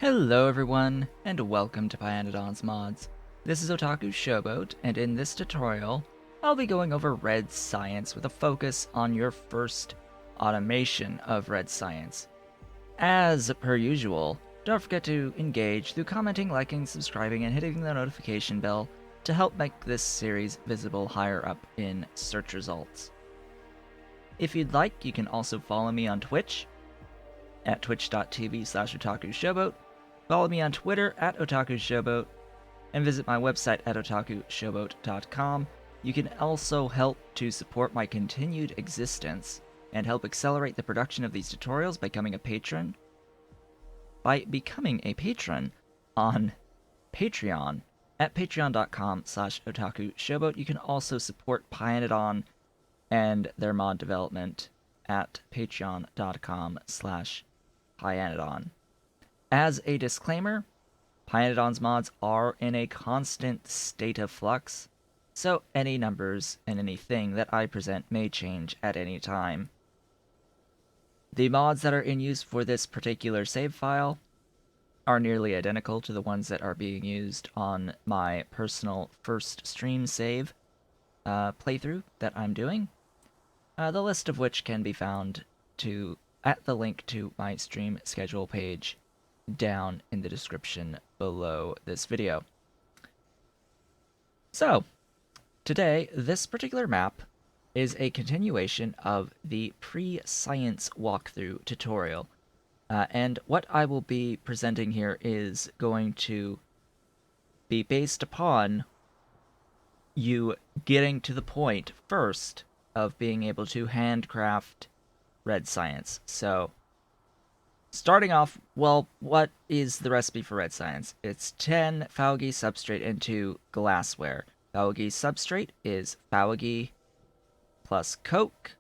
Hello everyone, and welcome to Pyanodons Mods. This is Otaku Showboat, and in this tutorial, I'll be going over red science with a focus on your first automation of red science. As per usual, don't forget to engage through commenting, liking, subscribing, and hitting the notification bell to help make this series visible higher up in search results. If you'd like, you can also follow me on Twitch at twitch.tv/otakushowboat. Follow me on Twitter at otakushowboat, and visit my website at otakushowboat.com. You can also help to support my continued existence and help accelerate the production of these tutorials by becoming a patron. By becoming a patron on Patreon at patreon.com/otakushowboat. You can also support Pyanodon and their mod development at patreon.com/Pyanodon. As a disclaimer, Pyanodon's mods are in a constant state of flux, so any numbers and anything that I present may change at any time. The mods that are in use for this particular save file are nearly identical to the ones that are being used on my personal first stream save playthrough that I'm doing, the list of which can be found at the link to my stream schedule page down in the description below this video. So, today, this particular map is a continuation of the pre-science walkthrough tutorial, and what I will be presenting here is going to be based upon you getting to the point first of being able to handcraft red science. So, starting off, well, what is the recipe for red science? It's 10 Faugi substrate into glassware. Faugi substrate is Faugi plus coke,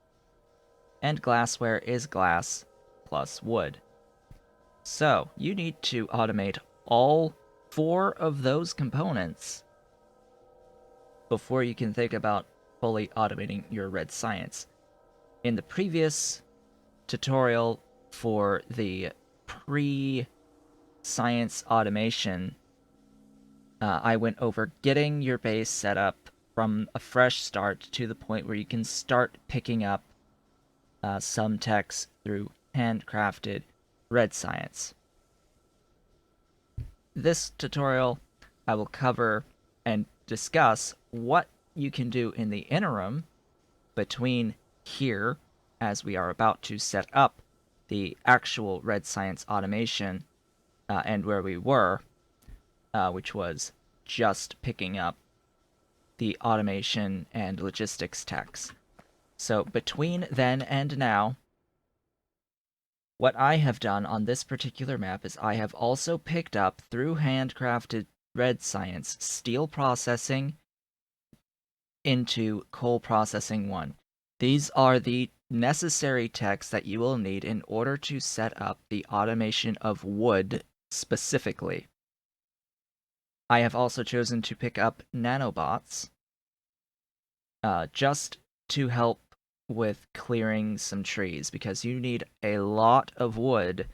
and glassware is glass plus wood. So, you need to automate all 4 of those components before you can think about fully automating your red science. In the previous tutorial for the pre-science automation, I went over getting your base set up from a fresh start to the point where you can start picking up some techs through handcrafted red science. This tutorial, I will cover and discuss what you can do in the interim between here, as we are about to set up the actual red science automation, and where we were, which was just picking up the automation and logistics techs. So between then and now, what I have done on this particular map is I have also picked up, through handcrafted red science, steel processing into coal processing 1. These are the necessary techs that you will need in order to set up the automation of wood specifically. I have also chosen to pick up nanobots just to help with clearing some trees, because you need a lot of wood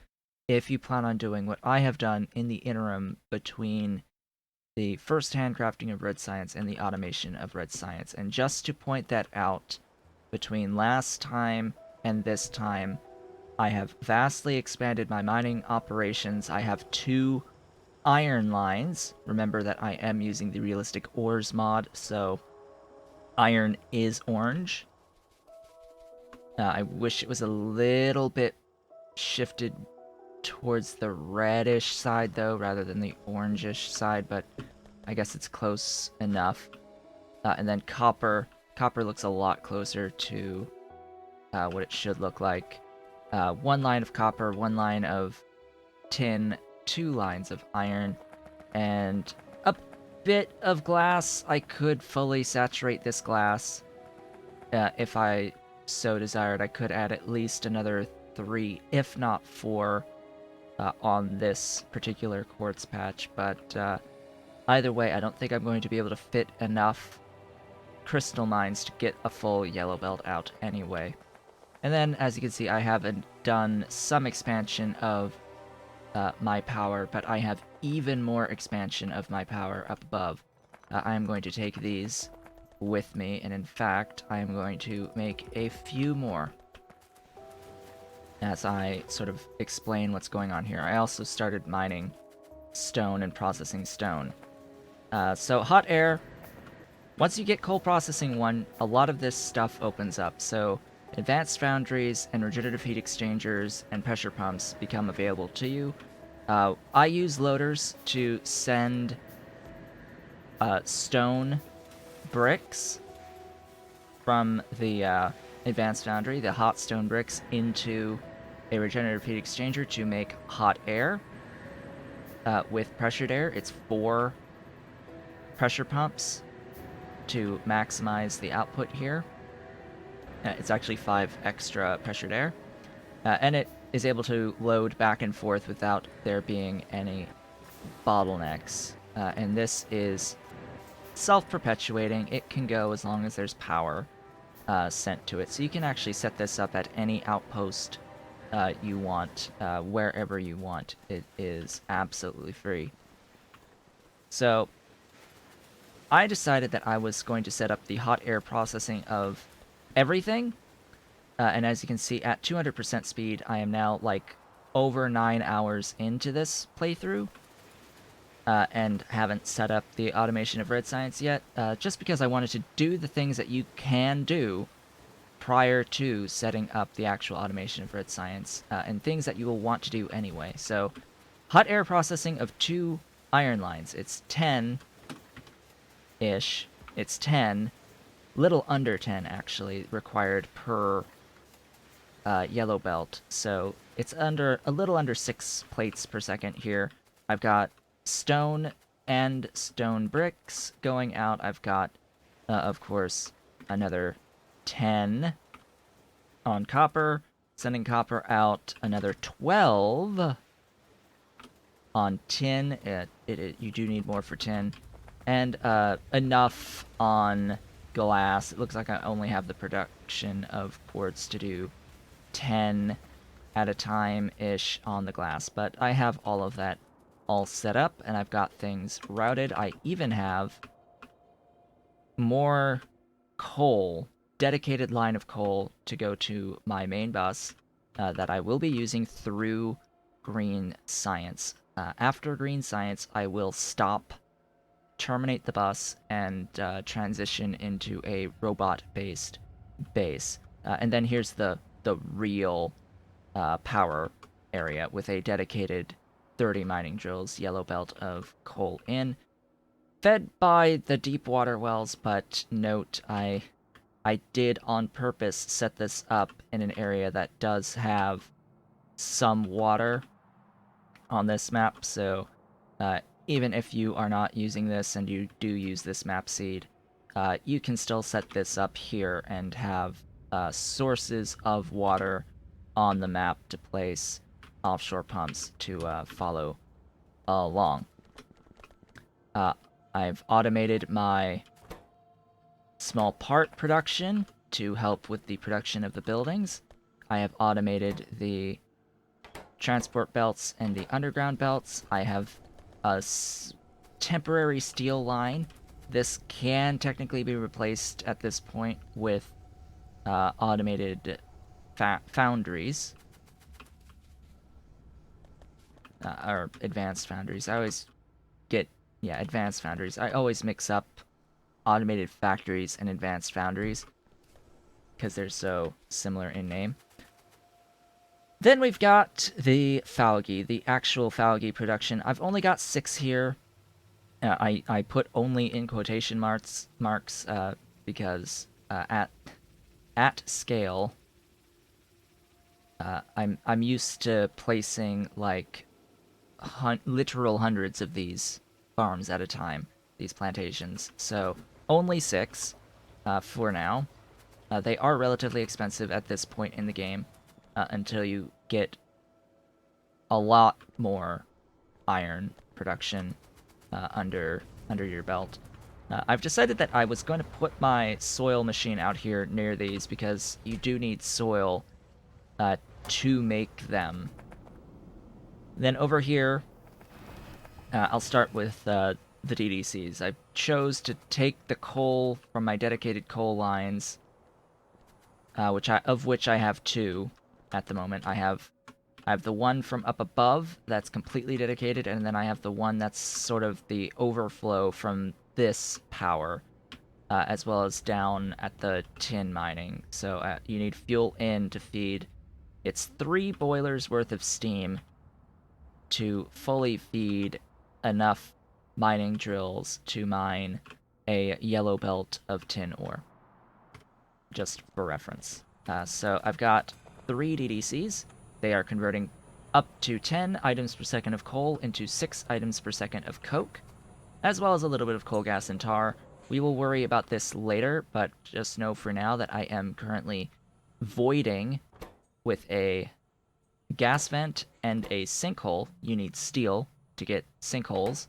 if you plan on doing what I have done in the interim between the first handcrafting of red science and the automation of red science. And just to point that out, between last time and this time, I have vastly expanded my mining operations. I have 2 iron lines. Remember that I am using the realistic ores mod, so iron is orange. I wish it was a little bit shifted towards the reddish side, though, rather than the orangish side, but I guess it's close enough. And then copper. Copper looks a lot closer to what it should look like. 1 line of copper, 1 line of tin, 2 lines of iron, and a bit of glass. I could fully saturate this glass if I so desired. I could add at least another 3, if not 4, on this particular quartz patch, but either way, I don't think I'm going to be able to fit enough crystal mines to get a full yellow belt out anyway. And then, as you can see, I have done some expansion of my power, but I have even more expansion of my power up above. I am going to take these with me, and in fact, I am going to make a few more as I sort of explain what's going on here. I also started mining stone and processing stone. So hot air, once you get coal processing 1, a lot of this stuff opens up. So advanced foundries and regenerative heat exchangers and pressure pumps become available to you. I use loaders to send stone bricks from the advanced foundry, the hot stone bricks, into a regenerative heat exchanger to make hot air. With pressured air, it's 4 pressure pumps to maximize the output here. It's actually 5 extra pressured air. And it is able to load back and forth without there being any bottlenecks. And this is self-perpetuating. It can go as long as there's power sent to it. So you can actually set this up at any outpost you want, wherever you want. It is absolutely free. So I decided that I was going to set up the hot air processing of everything. And as you can see, at 200% speed, I am now like over 9 hours into this playthrough. And haven't set up the automation of red science yet, just because I wanted to do the things that you can do prior to setting up the actual automation of red science, and things that you will want to do anyway. So, hot air processing of 2 iron lines. It's 10-ish. It's 10, little under 10 actually, required per yellow belt. So it's a little under 6 plates per second here. I've got stone and stone bricks going out. I've got, of course, another 10 on copper, sending copper out, another 12 on tin. You do need more for tin, and enough on glass. It looks like I only have the production of quartz to do 10 at a time-ish on the glass, but I have all of that all set up, and I've got things routed. I even have more coal, dedicated line of coal to go to my main bus that I will be using through green science. After green science, I will stop, terminate the bus, and transition into a robot-based base. And then here's the real power area with a dedicated 30 mining drills, yellow belt of coal in, fed by the deep water wells. But note, I did on purpose set this up in an area that does have some water on this map, so even if you are not using this and you do use this map seed, you can still set this up here and have sources of water on the map to place offshore pumps to follow along. I've automated my small part production to help with the production of the buildings. I have automated the transport belts and the underground belts. I have a temporary steel line. This can technically be replaced at this point with automated foundries. Or advanced foundries. I always get, yeah, advanced foundries. I always mix up automated factories and advanced foundries because they're so similar in name. Then we've got the Falgi, the actual Falgi production. I've only got 6 here. I put only in quotation marks because at scale, I'm used to placing like literal hundreds of these farms at a time, these plantations. So only 6 for now. They are relatively expensive at this point in the game until you get a lot more iron production under your belt. I've decided that I was going to put my soil machine out here near these because you do need soil to make them. Then over here, I'll start with the DDCs. I chose to take the coal from my dedicated coal lines, of which I have two at the moment. I have the one from up above that's completely dedicated, and then I have the one that's sort of the overflow from this power, as well as down at the tin mining. So you need fuel in to feed. It's 3 boilers worth of steam to fully feed enough mining drills to mine a yellow belt of tin ore. Just for reference. So I've got 3 DDCs. They are converting up to 10 items per second of coal into 6 items per second of coke, as well as a little bit of coal gas and tar. We will worry about this later, but just know for now that I am currently voiding with a gas vent and a sinkhole. You need steel to get sinkholes.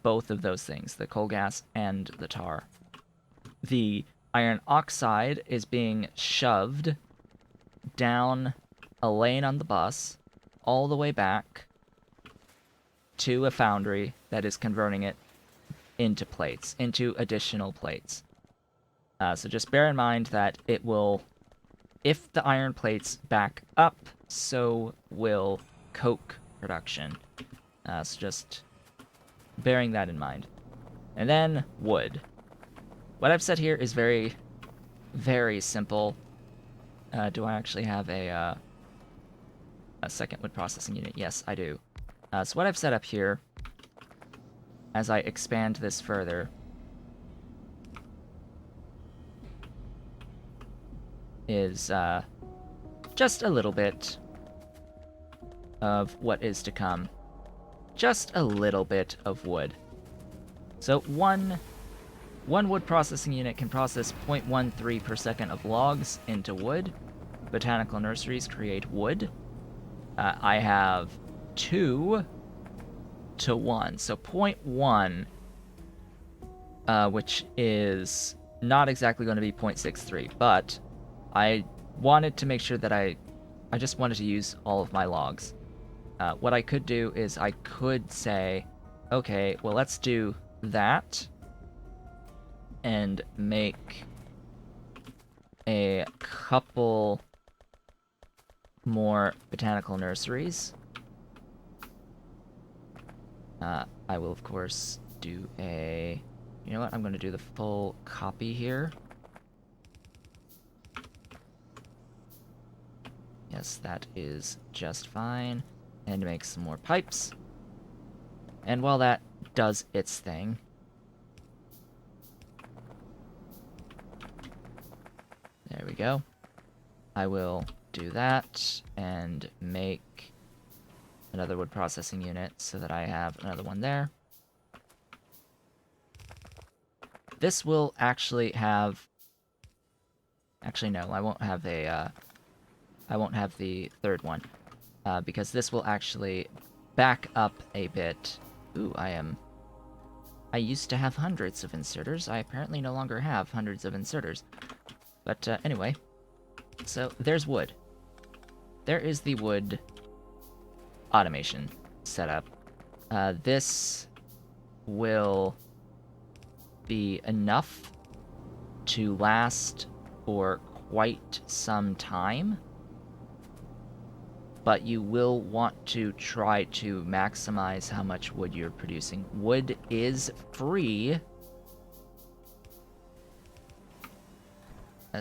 Both of those things, the coal gas and the tar. The iron oxide is being shoved down a lane on the bus all the way back to a foundry that is converting it into plates, into additional plates. So just bear in mind that it will, if the iron plates back up, so will coke production. So just bearing that in mind. And then wood. What I've said here is very, very simple. Do I actually have a second wood processing unit? Yes, I do. So what I've set up here, as I expand this further, is just a little bit of what is to come. Just a little bit of wood. So one wood processing unit can process 0.13 per second of logs into wood. Botanical nurseries create wood. I have 2 to 1. So 0.1, which is not exactly going to be 0.63, but I wanted to make sure that I just wanted to use all of my logs. What I could do is I could say, okay, well, let's do that and make a couple more botanical nurseries. I will, of course, do a... You know what? I'm going to do the full copy here. Yes, that is just fine. And make some more pipes. And while that does its thing... There we go. I will do that and make another wood processing unit so that I have another one there. This will actually have... Actually, no, I won't have a... I won't have the third one. Because this will actually back up a bit. Ooh, I used to have hundreds of inserters. I apparently no longer have hundreds of inserters. But anyway, so there's wood. There is the wood automation setup. This will be enough to last for quite some time, but you will want to try to maximize how much wood you're producing. Wood is free,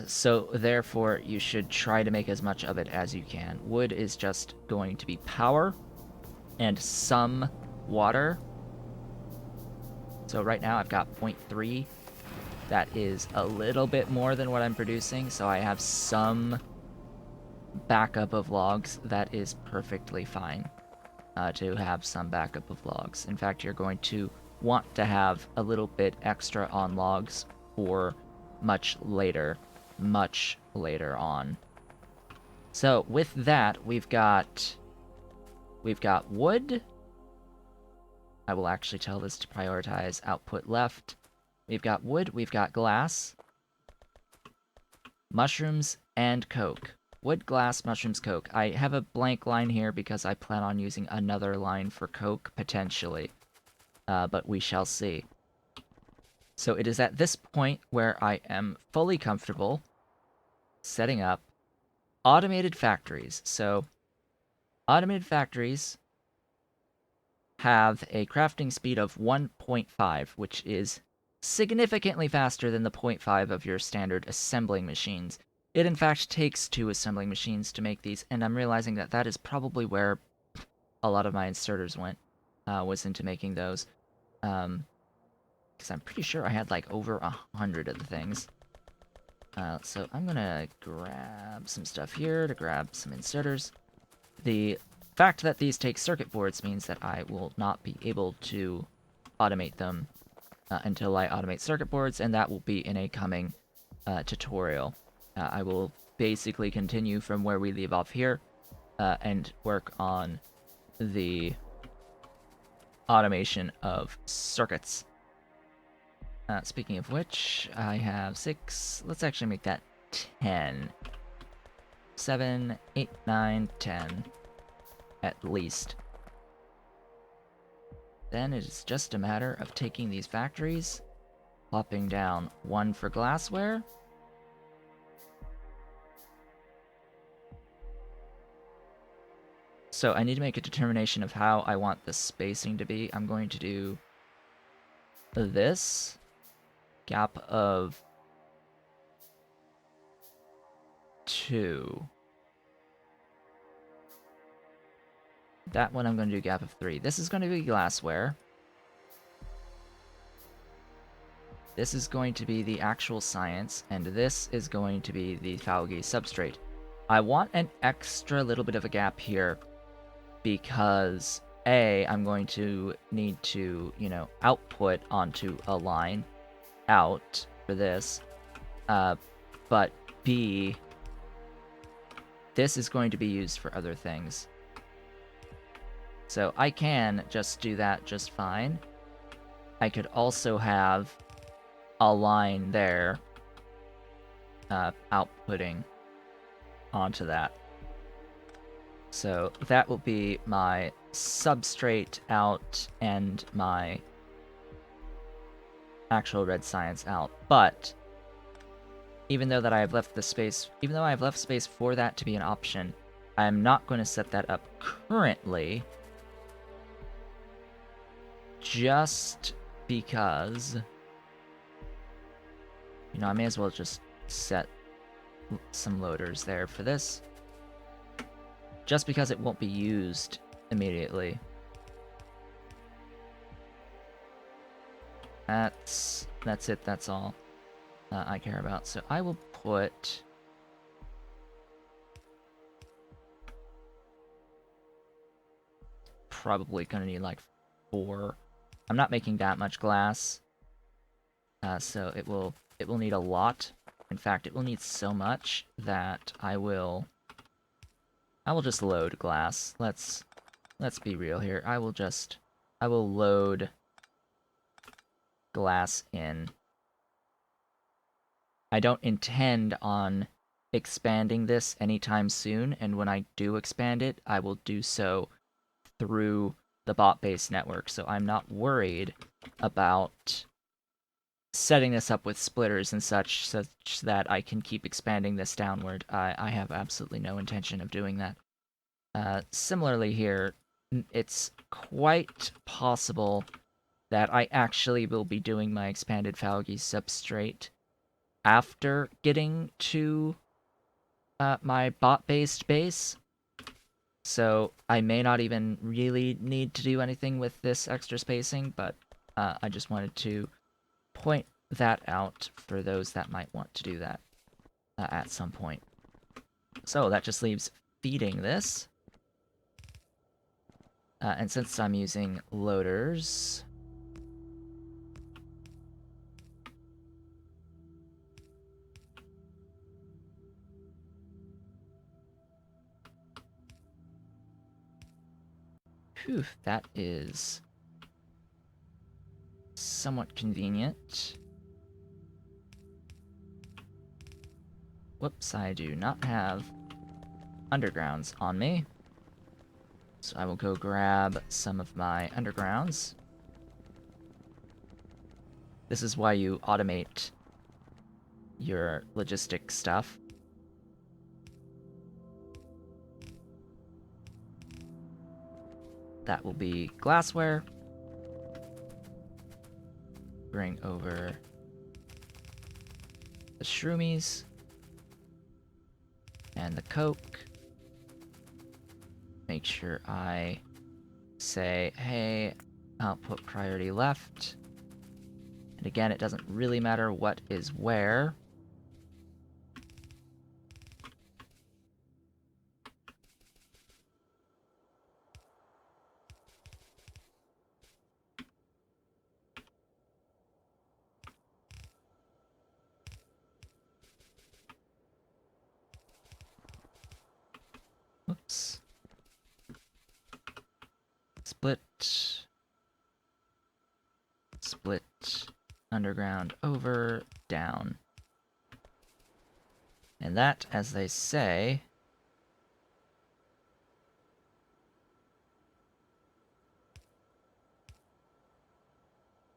so therefore you should try to make as much of it as you can. Wood is just going to be power and some water. So right now I've got 0.3. That is a little bit more than what I'm producing, so I have some backup of logs. That is perfectly fine to have some backup of logs. In fact, you're going to want to have a little bit extra on logs for much later on. So with that, we've got wood. I will actually tell this to prioritize output left. We've got wood, we've got glass, mushrooms, and coke. wood, glass, mushrooms, coke. I have a blank line here because I plan on using another line for coke, potentially. But we shall see. So it is at this point where I am fully comfortable setting up automated factories. So automated factories have a crafting speed of 1.5, which is significantly faster than the 0.5 of your standard assembling machines. It in fact takes 2 assembling machines to make these, and I'm realizing that that is probably where a lot of my inserters went, was into making those. Because I'm pretty sure I had like over 100 of the things. So I'm gonna grab some stuff here to grab some inserters. The fact that these take circuit boards means that I will not be able to automate them until I automate circuit boards, and that will be in a coming tutorial. I will basically continue from where we leave off here and work on the automation of circuits. Speaking of which, I have 6. Let's actually make that 10. 7, 8, 9, 10. At least. Then it is just a matter of taking these factories, plopping down 1 for glassware. So I need to make a determination of how I want the spacing to be. I'm going to do this gap of 2. That one I'm going to do gap of 3. This is going to be glassware. This is going to be the actual science, and this is going to be the Falgi substrate. I want an extra little bit of a gap here because A, I'm going to need to, output onto a line out for this, but B, this is going to be used for other things. So I can just do that just fine. I could also have a line there outputting onto that. So that will be my substrate out and my actual red science out. But even though I have left space for that to be an option, I am not going to set that up currently, just because, I may as well just set some loaders there for this, just because it won't be used immediately. That's it, that's all I care about. So I will put probably gonna need like 4. I'm not making that much glass, so it will need a lot. In fact, it will need so much that I will just load glass. Let's be real here. I will load glass in. I don't intend on expanding this anytime soon, and when I do expand it, I will do so through the bot-based network, so I'm not worried about setting this up with splitters and such that I can keep expanding this downward. I have absolutely no intention of doing that. Similarly here, it's quite possible that I actually will be doing my expanded Falgi substrate after getting to my bot-based base. So I may not even really need to do anything with this extra spacing, but I just wanted to point that out for those that might want to do that at some point. So that just leaves feeding this. And since I'm using loaders, phew, that is somewhat convenient. Whoops, I do not have undergrounds on me. So I will go grab some of my undergrounds. This is why you automate your logistic stuff. That will be glassware. Bring over the shroomies and the coke. Make sure I say, hey, output priority left. And again, it doesn't really matter what is where. Oops. Split. Split. Underground over, down. And that, as they say,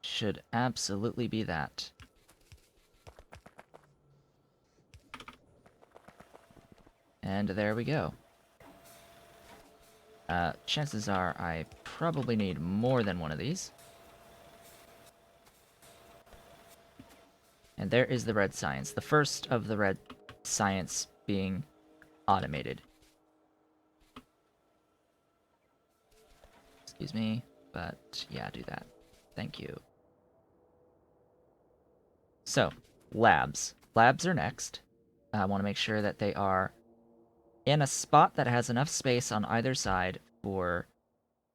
should absolutely be that. And there we go. Chances are I probably need more than one of these. And there is the red science. The first of the red science being automated. Excuse me, but yeah, do that. Thank you. So, labs. Labs are next. I want to make sure that they are in a spot that has enough space on either side for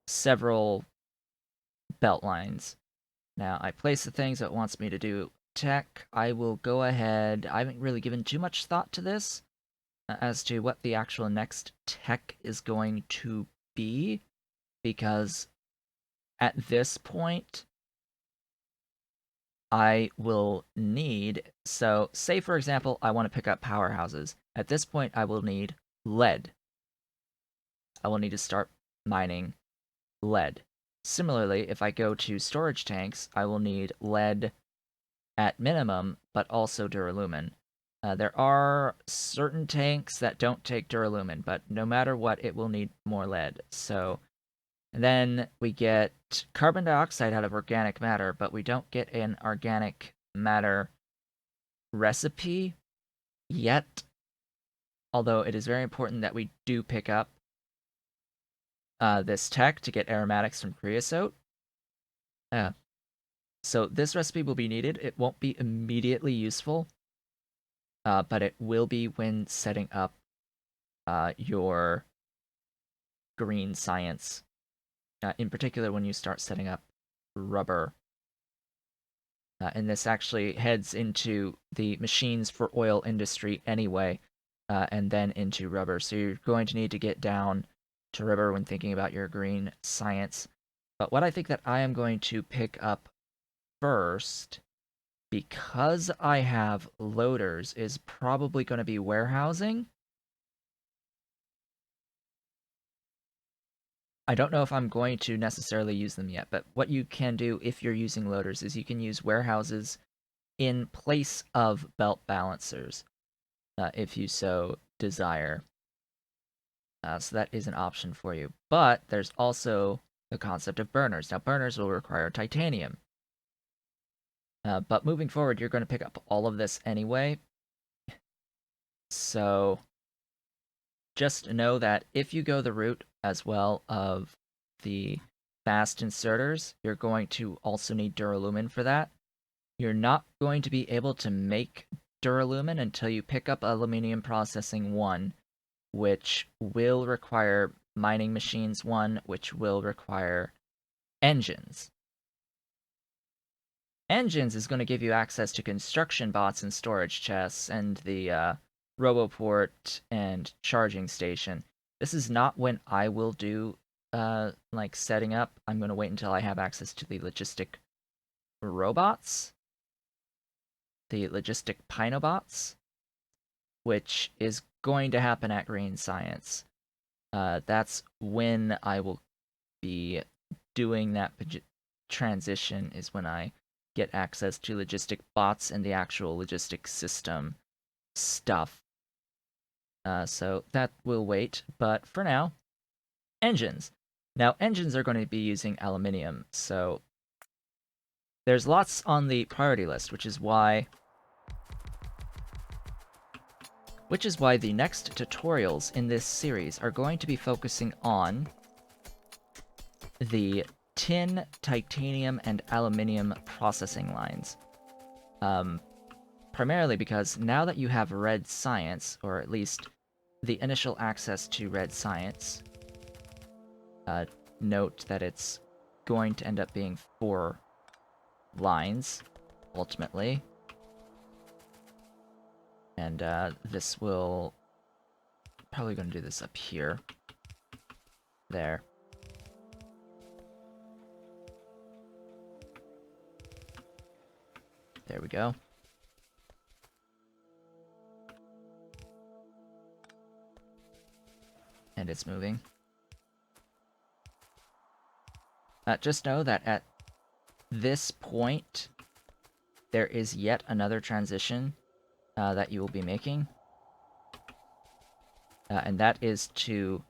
several belt lines. Now, I place the things it wants me to do. Tech, I will go ahead. I haven't really given too much thought to this as to what the actual next tech is going to be, because at this point, I will need, so say for example, I want to pick up powerhouses. At this point, I will need lead. I will need to start mining lead. Similarly, if I go to storage tanks, I will need lead at minimum, but also duralumin. There are certain tanks that don't take duralumin, but no matter what, it will need more lead. So then we get carbon dioxide out of organic matter, but we don't get an organic matter recipe yet. Although it is very important that we do pick up this tech to get aromatics from creosote. So this recipe will be needed. It won't be immediately useful, but it will be when setting up your green science. In particular, when you start setting up rubber. And this actually heads into the machines for oil industry anyway, and then into rubber. So you're going to need to get down to rubber when thinking about your green science. But what I think that I am going to pick up first, because I have loaders, is probably going to be warehousing. I don't know if I'm going to necessarily use them yet, but what you can do if you're using loaders is you can use warehouses in place of belt balancers, if you so desire. So that is an option for you. But there's also the concept of burners. Now, burners will require titanium. But moving forward, you're going to pick up all of this anyway. So just know that if you go the route as well of the fast inserters, you're going to also need duralumin for that. You're not going to be able to make duralumin until you pick up Aluminium Processing 1, which will require mining machines 1, which will require engines. Engines is going to give you access to construction bots and storage chests and the Roboport and charging station. This is not when I will do like setting up. I'm going to wait until I have access to the logistic robots, the logistic Pinobots, which is going to happen at green science. That's when I will be doing that transition, is when I get access to logistic bots and the actual logistic system stuff. So that will wait, but for now, engines. Now, engines are going to be using aluminium, so there's lots on the priority list, which is why the next tutorials in this series are going to be focusing on the tin, titanium, and aluminium processing lines. Primarily because now that you have red science, or at least the initial access to red science, note that it's going to end up being 4 lines, ultimately. And this will... probably going to do this up here. There. There we go. And it's moving. Just know that at this point, there is yet another transition that you will be making. And that is to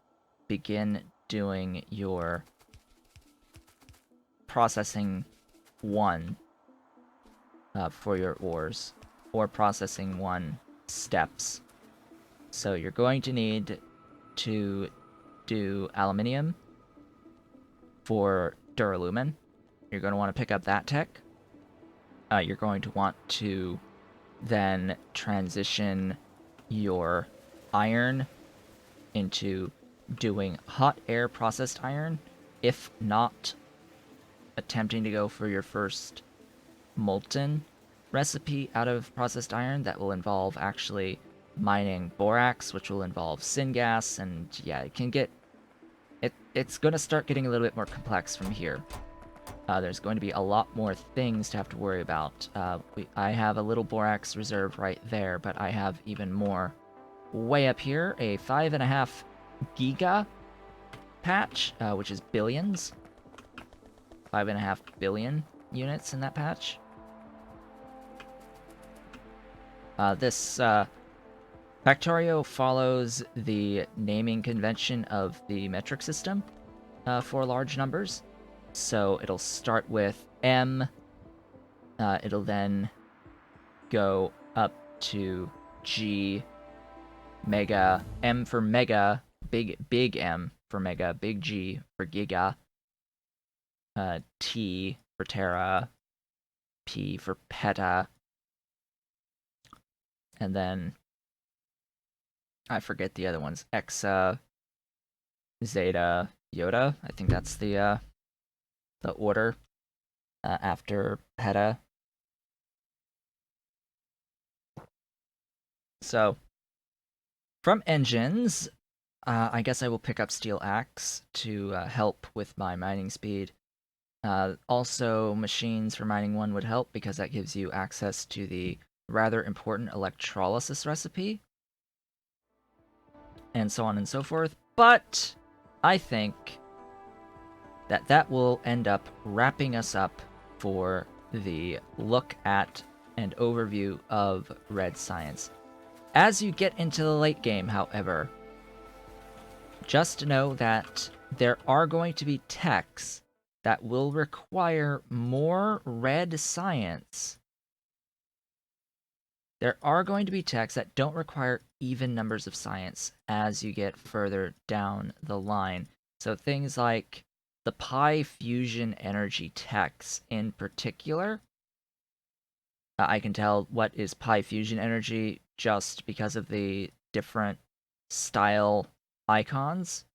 begin doing your processing 1 for your ores, or processing 1 steps. So you're going to need to do aluminium for duralumin. You're going to want to pick up that tech. You're going to want to then transition your iron into doing hot air processed iron, if not attempting to go for your first molten recipe out of processed iron. That will involve actually mining borax, which will involve syngas, and yeah, it can get... It's going to start getting a little bit more complex from here. There's going to be a lot more things to have to worry about. I have a little borax reserve right there, but I have even more way up here, a 5.5 giga patch, which is billions. 5.5 billion units in that patch. This Factorio follows the naming convention of the metric system for large numbers. So it'll start with M, it'll then go up to G, mega, M for mega, big M for mega, big G for giga, T for tera, P for peta, and then I forget the other ones, Exa, Zeta, Iota. I think that's the order after peta. So, from engines, I guess I will pick up Steel Axe to help with my mining speed. Also, machines for mining 1 would help, because that gives you access to the rather important electrolysis recipe, and so on and so forth. But I think that will end up wrapping us up for the look at and overview of red science. As you get into the late game, however, just know that there are going to be techs that will require more red science. There are going to be techs that don't require even numbers of science as you get further down the line. So things like the pi fusion energy techs in particular. I can tell what is pi fusion energy just because of the different style icons.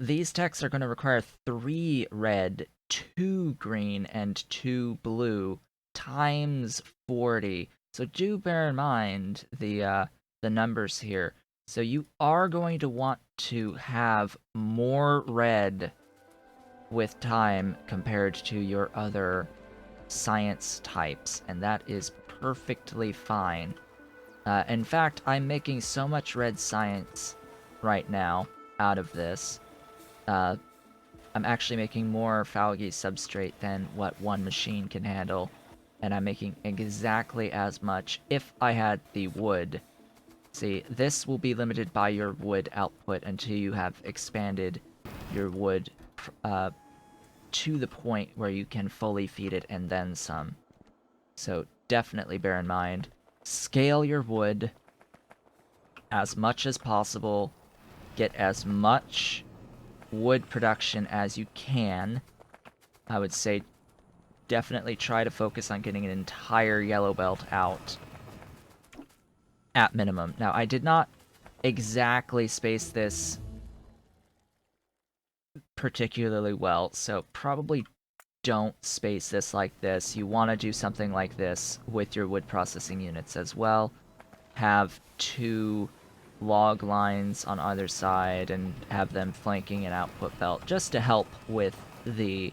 These techs are going to require 3 red, 2 green, and 2 blue times 40. So do bear in mind the numbers here. So you are going to want to have more red with time compared to your other science types, and that is perfectly fine. In fact, I'm making so much red science right now out of this. Uh, I'm actually making more Falgi substrate than what one machine can handle, and I'm making exactly as much if I had the wood. See, this will be limited by your wood output until you have expanded your wood uh, to the point where you can fully feed it and then some. So definitely bear in mind, scale your wood as much as possible, get as much wood production as you can. I would say definitely try to focus on getting an entire yellow belt out at minimum. Now, I did not exactly space this particularly well, so probably don't space this like this. You want to do something like this with your wood processing units as well. Have two log lines on either side and have them flanking an output belt just to help with the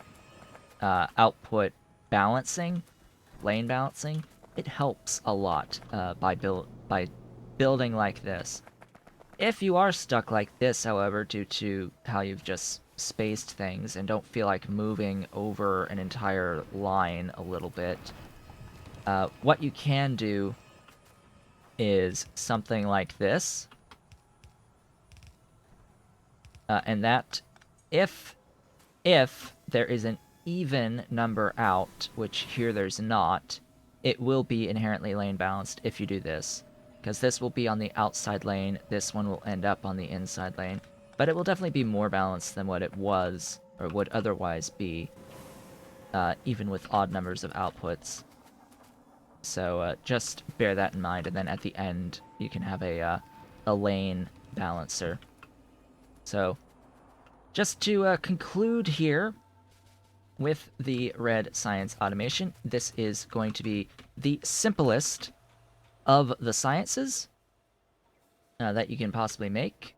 output balancing, lane balancing. It helps a lot by building like this. If you are stuck like this, however, due to how you've just spaced things and don't feel like moving over an entire line a little bit, what you can do is something like this. And that, if there is an even number out, which here there's not, it will be inherently lane balanced if you do this. Because this will be on the outside lane, this one will end up on the inside lane. But it will definitely be more balanced than what it was, or would otherwise be, even with odd numbers of outputs. So just bear that in mind, and then at the end, you can have a lane balancer. So, just to conclude here, with the red science automation, this is going to be the simplest of the sciences that you can possibly make.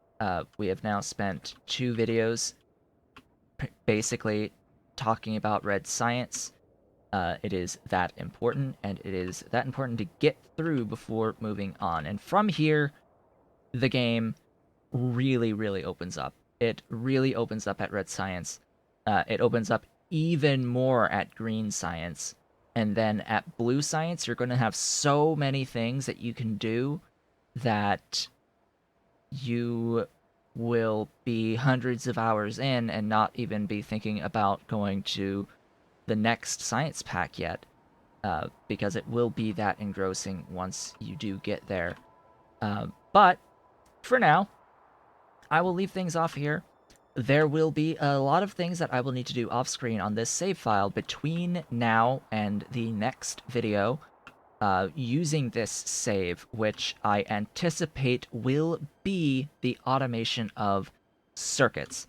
We have now spent 2 videos basically talking about red science. It is that important, and it is that important to get through before moving on. And from here, the game really, really opens up. It really opens up at red science. It opens up even more at green science. And then at blue science, you're going to have so many things that you can do that you will be hundreds of hours in and not even be thinking about going to the next science pack yet, because it will be that engrossing once you do get there. But for now, I will leave things off here. There will be a lot of things that I will need to do off-screen on this save file between now and the next video, using this save, which I anticipate will be the automation of circuits.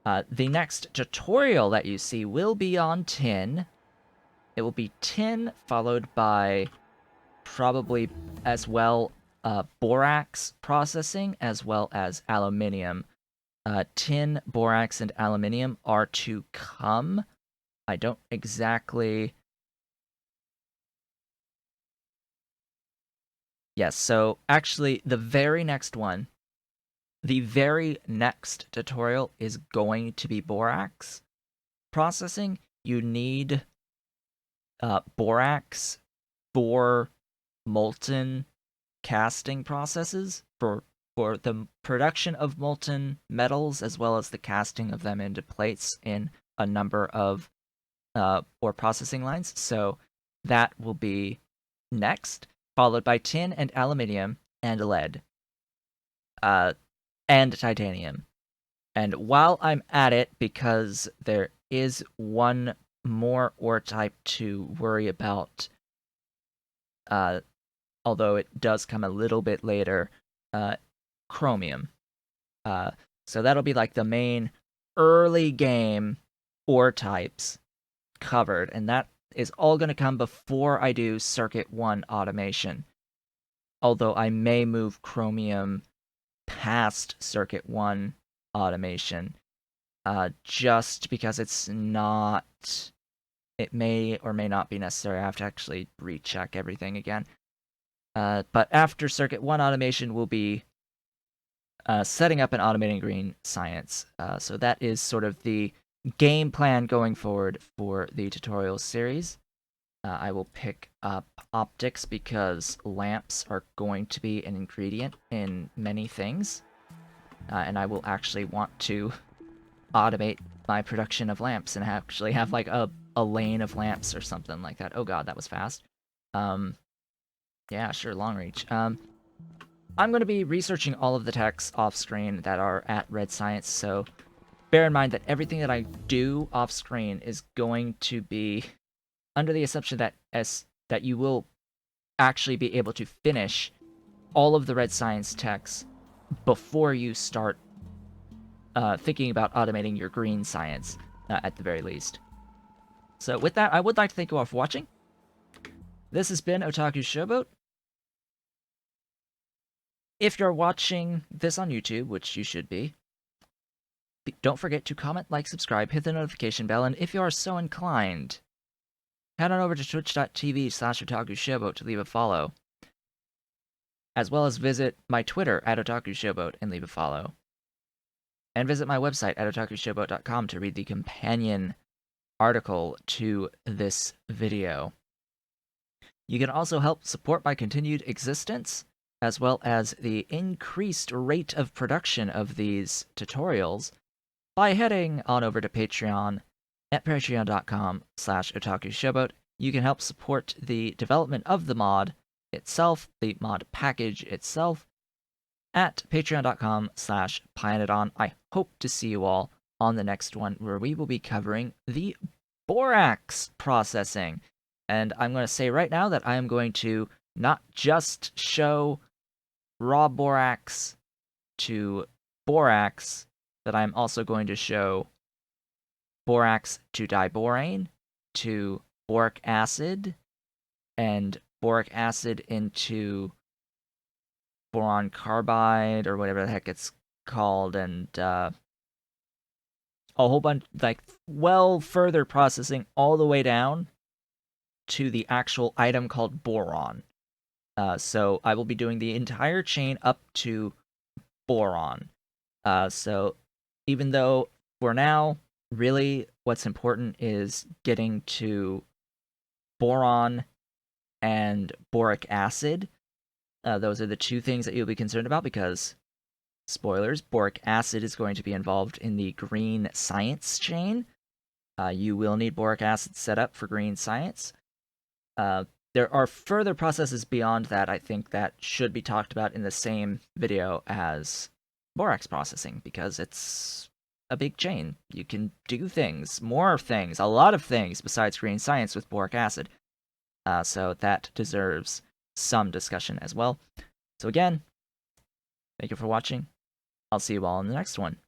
The next tutorial that you see will be on tin. It will be tin, followed by probably as well borax processing, as well as aluminium. Tin, borax, and aluminium are to come. I don't exactly... Yes, so actually, the very next tutorial is going to be borax processing. You need borax for molten casting processes, for the production of molten metals, as well as the casting of them into plates in a number of ore processing lines. So that will be next, followed by tin and aluminium and lead, and titanium. And while I'm at it, because there is one more ore type to worry about, although it does come a little bit later, chromium. So that'll be like the main early game ore types covered, and that is all going to come before I do Circuit 1 automation. Although I may move chromium past Circuit 1 automation, just because it's not... It may or may not be necessary. I have to actually recheck everything again. But after Circuit 1 automation will be setting up and automating green science. So that is sort of the game plan going forward for the tutorial series. I will pick up optics because lamps are going to be an ingredient in many things. And I will actually want to automate my production of lamps and actually have like a lane of lamps or something like that. Oh god, that was fast. Yeah, sure, long reach. I'm going to be researching all of the techs off screen that are at Red Science, so bear in mind that everything that I do off screen is going to be under the assumption that you will actually be able to finish all of the Red Science techs before you start thinking about automating your green science, at the very least. So with that, I would like to thank you all for watching. This has been Otaku Showboat. If you're watching this on YouTube, which you should be, don't forget to comment, like, subscribe, hit the notification bell, and if you are so inclined, head on over to twitch.tv/otakushowboat to leave a follow, as well as visit my Twitter at otakushowboat and leave a follow, and visit my website at otakushowboat.com to read the companion article to this video. You can also help support my continued existence, as well as the increased rate of production of these tutorials, by heading on over to Patreon at patreon.com/otakushowboat. You can help support the development of the mod itself, the mod package itself, at patreon.com/Pyanodon. I hope to see you all on the next one, where we will be covering the borax processing. And I'm going to say right now that I am going to not just show raw borax to borax, that I'm also going to show borax to diborane, to boric acid, and boric acid into boron carbide, or whatever the heck it's called, and a whole bunch, like, well, further processing all the way down to the actual item called boron. So I will be doing the entire chain up to boron. So even though for now, really what's important is getting to boron and boric acid. Those are the two things that you'll be concerned about because, spoilers, boric acid is going to be involved in the green science chain. You will need boric acid set up for green science. There are further processes beyond that, I think, that should be talked about in the same video as borax processing, because it's a big chain. You can do things, more things, a lot of things besides green science with boric acid. So that deserves some discussion as well. So again, thank you for watching. I'll see you all in the next one.